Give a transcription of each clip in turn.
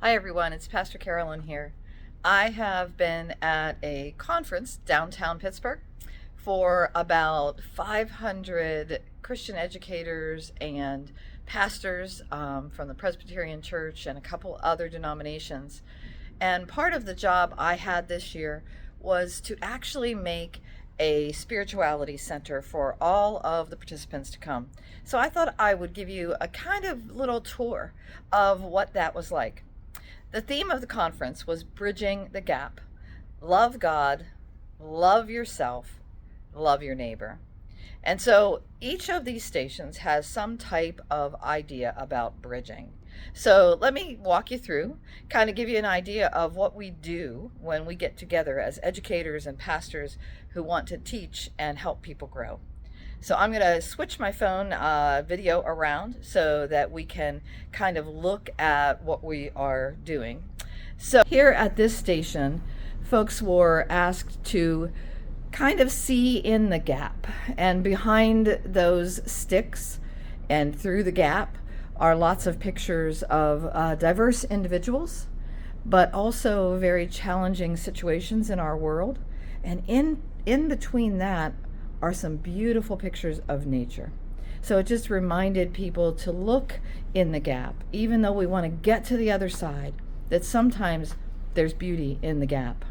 Hi everyone, it's Pastor Carolyn here. I have been at a conference downtown Pittsburgh for about 500 Christian educators and pastors from the Presbyterian Church and a couple other denominations. And part of the job I had this year was to actually make a spirituality center for all of the participants to come. So I thought I would give you a kind of little tour of what that was like. The theme of the conference was bridging the gap. Love God, love yourself, love your neighbor. And so each of these stations has some type of idea about bridging. So let me walk you through, kind of give you an idea of what we do when we get together as educators and pastors who want to teach and help people grow. So I'm going to switch my phone video around so that we can kind of look at what we are doing. So here at this station, folks were asked to kind of see in the gap. And behind those sticks and through the gap are lots of pictures of diverse individuals, but also very challenging situations in our world. And in between that are some beautiful pictures of nature. So it just reminded people to look in the gap, even though we want to get to the other side, that sometimes there's beauty in the gap.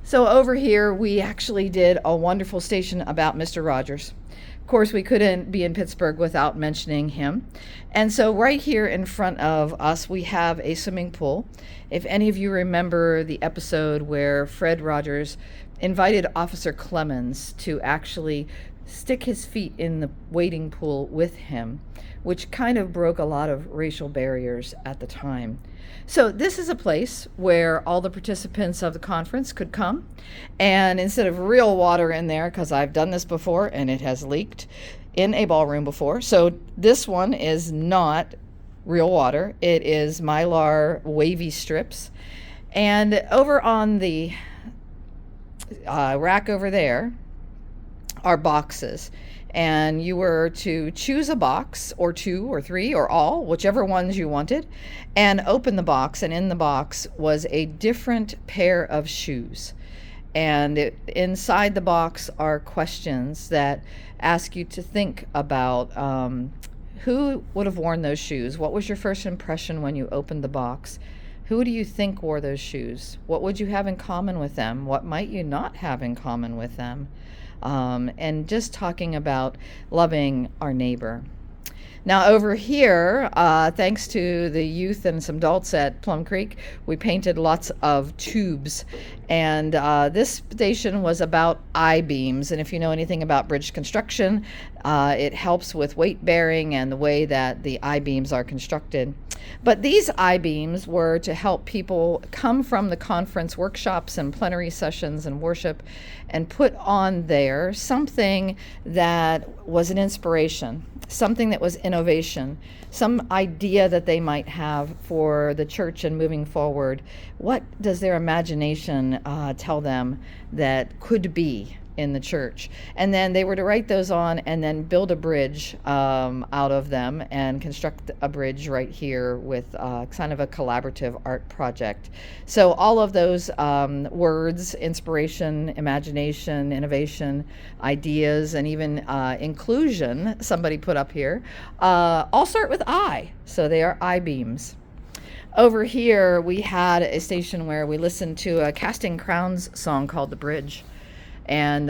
So over here, we actually did a wonderful station about Mr. Rogers. Of course, we couldn't be in Pittsburgh without mentioning him. And so right here in front of us, we have a swimming pool. If any of you remember the episode where Fred Rogers invited Officer Clemens to actually stick his feet in the wading pool with him, which kind of broke a lot of racial barriers at the time. So this is a place where all the participants of the conference could come, and instead of real water in there, because I've done this before and it has leaked in a ballroom before, so this one is not real water. It is Mylar wavy strips. And over on the rack over there are boxes, and you were to choose a box or two or three or all, whichever ones you wanted, and open the box, and in the box was a different pair of shoes. And inside the box are questions that ask you to think about who would have worn those shoes. What was your first impression when you opened the box? Who do you think wore those shoes? What would you have in common with them? What might you not have in common with them? And just talking about loving our neighbor. Now over here, thanks to the youth and some adults at Plum Creek, we painted lots of tubes. And this station was about I-beams. And if you know anything about bridge construction, it helps with weight bearing and the way that the I-beams are constructed. But these I-beams were to help people come from the conference workshops and plenary sessions and worship and put on there something that was an inspiration, something that was innovation, some idea that they might have for the church and moving forward. What does their imagination tell them that could be in the church? And then they were to write those on and then build a bridge out of them and construct a bridge right here with kind of a collaborative art project. So all of those words, inspiration, imagination, innovation, ideas, and even inclusion, somebody put up here, all start with I. So they are I-beams. Over here, we had a station where we listened to a Casting Crowns song called The Bridge. And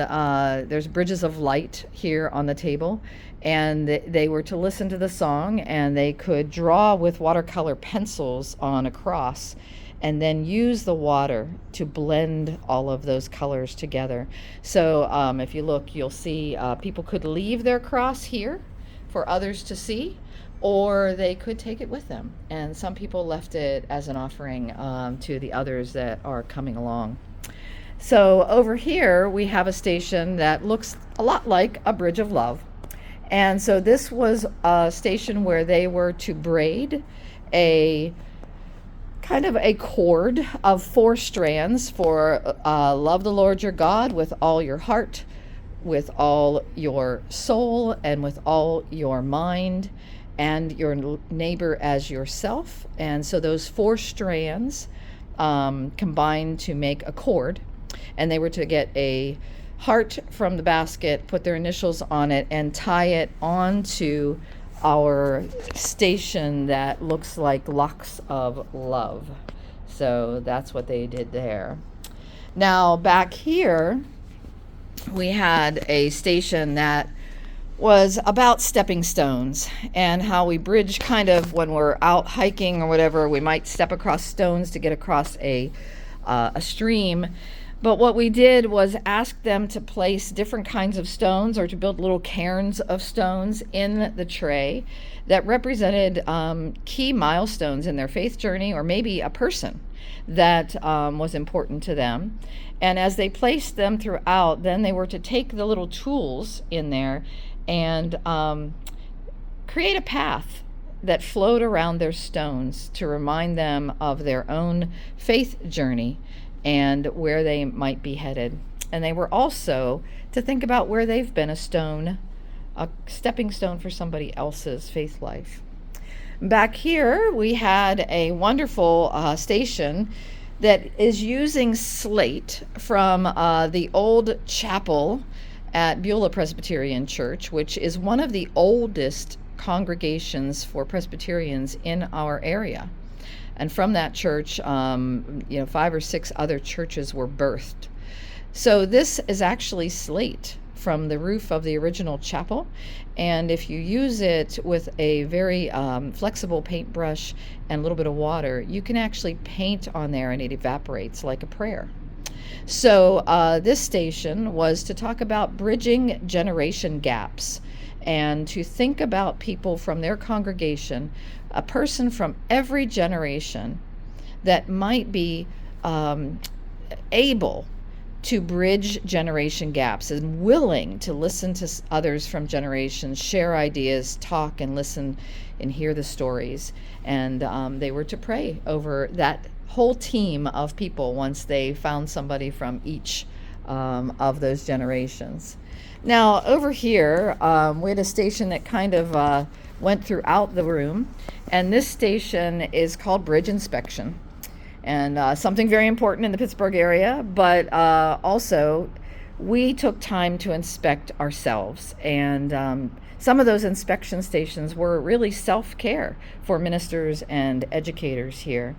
there's Bridges of Light here on the table. And they were to listen to the song, and they could draw with watercolor pencils on a cross and then use the water to blend all of those colors together. So if you look, you'll see people could leave their cross here for others to see, or they could take it with them. And some people left it as an offering to the others that are coming along. So over here, we have a station that looks a lot like a bridge of love. And so this was a station where they were to braid a kind of a cord of 4 strands for love the Lord your God with all your heart, with all your soul, and with all your mind, and your neighbor as yourself. And so those 4 strands combined to make a cord, and they were to get a heart from the basket, put their initials on it, and tie it onto our station that looks like locks of love. So that's what they did there. Now back here, we had a station that was about stepping stones and how we bridge, kind of when we're out hiking or whatever, we might step across stones to get across a stream. But what we did was ask them to place different kinds of stones, or to build little cairns of stones in the tray that represented key milestones in their faith journey, or maybe a person that was important to them. And as they placed them throughout, then they were to take the little tools in there and create a path that flowed around their stones to remind them of their own faith journey and where they might be headed. And they were also to think about where they've been a stepping stone for somebody else's faith life. Back here, we had a wonderful station that is using slate from the old chapel at Beulah Presbyterian Church, which is one of the oldest congregations for Presbyterians in our area. And from that church, 5 or 6 other churches were birthed. So this is actually slate from the roof of the original chapel. And if you use it with a very flexible paintbrush and a little bit of water, you can actually paint on there and it evaporates like a prayer. So this station was to talk about bridging generation gaps and to think about people from their congregation, a person from every generation that might be able to bridge generation gaps and willing to listen to others from generations, share ideas, talk and listen and hear the stories. And they were to pray over that whole team of people once they found somebody from each of those generations. Now over here, we had a station that kind of went throughout the room, and this station is called Bridge Inspection. And something very important in the Pittsburgh area, but also we took time to inspect ourselves. And some of those inspection stations were really self-care for ministers and educators here.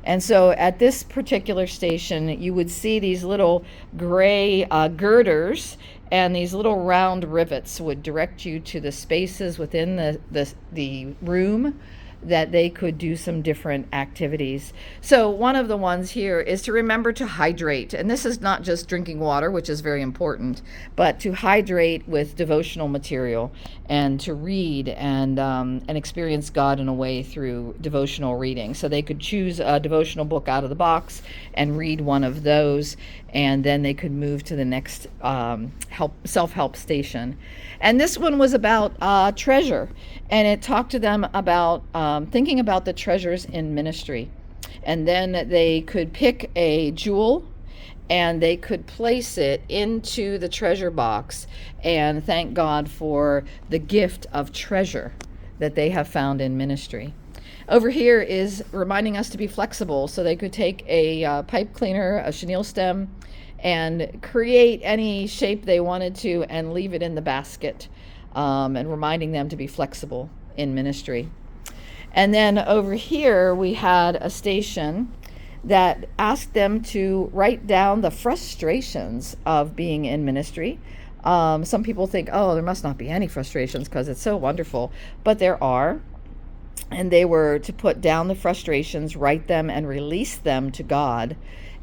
And so at this particular station, you would see these little gray girders, and these little round rivets would direct you to the spaces within the room that they could do some different activities. So one of the ones here is to remember to hydrate. And this is not just drinking water, which is very important, but to hydrate with devotional material and to read and experience God in a way through devotional reading. So they could choose a devotional book out of the box and read one of those, and then they could move to the next self-help station. And this one was about treasure, and it talked to them about thinking about the treasures in ministry. And then they could pick a jewel and they could place it into the treasure box and thank God for the gift of treasure that they have found in ministry. Over here is reminding us to be flexible, so they could take a pipe cleaner, a chenille stem, and create any shape they wanted to and leave it in the basket, and reminding them to be flexible in ministry. And then over here we had a station that asked them to write down the frustrations of being in ministry. Some people think, oh, there must not be any frustrations because it's so wonderful, but there are. And they were to put down the frustrations, write them, and release them to God.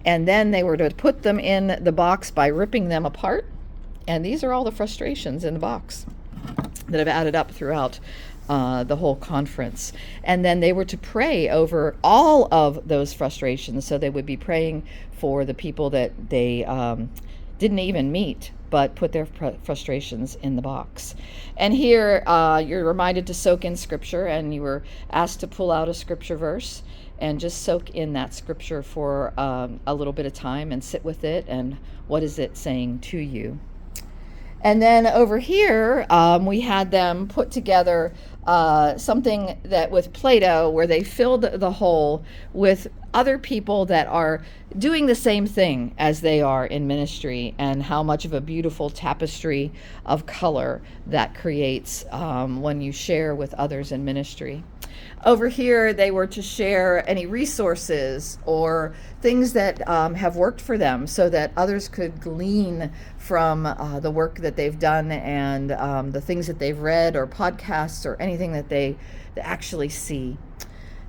And then they were to put them in the box by ripping them apart. And these are all the frustrations in the box that have added up throughout the whole conference. And then they were to pray over all of those frustrations. So they would be praying for the people that they didn't even meet, but put their frustrations in the box. And here you're reminded to soak in scripture, and you were asked to pull out a scripture verse and just soak in that scripture for a little bit of time and sit with it, and what is it saying to you. And then over here, we had them put together something that with Play-Doh, where they filled the hole with other people that are doing the same thing as they are in ministry, and how much of a beautiful tapestry of color that creates when you share with others in ministry. Over here, they were to share any resources or things that have worked for them, so that others could glean from the work that they've done, and the things that they've read or podcasts or anything that they actually see.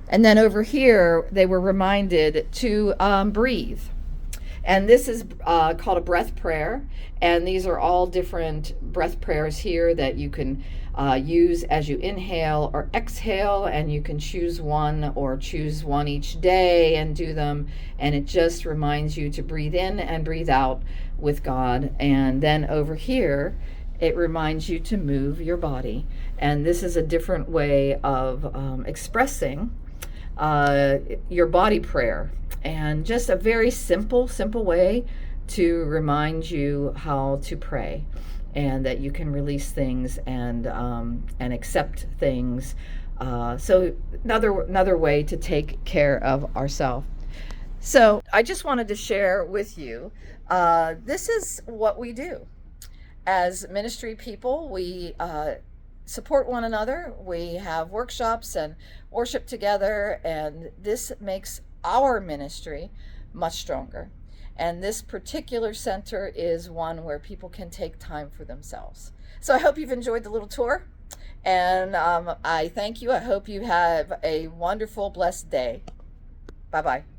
And then over here, they were reminded to breathe. And this is called a breath prayer. And these are all different breath prayers here that you can use as you inhale or exhale. And you can choose one or choose one each day and do them. And it just reminds you to breathe in and breathe out with God. And then over here, it reminds you to move your body. And this is a different way of expressing your body prayer, and just a very simple way to remind you how to pray, and that you can release things and accept things. So another way to take care of ourselves. So I just wanted to share with you, this is what we do as ministry people. We support one another. We have workshops and worship together, and this makes our ministry much stronger. And this particular center is one where people can take time for themselves. So I hope you've enjoyed the little tour, and I thank you. I hope you have a wonderful, blessed day. Bye-bye.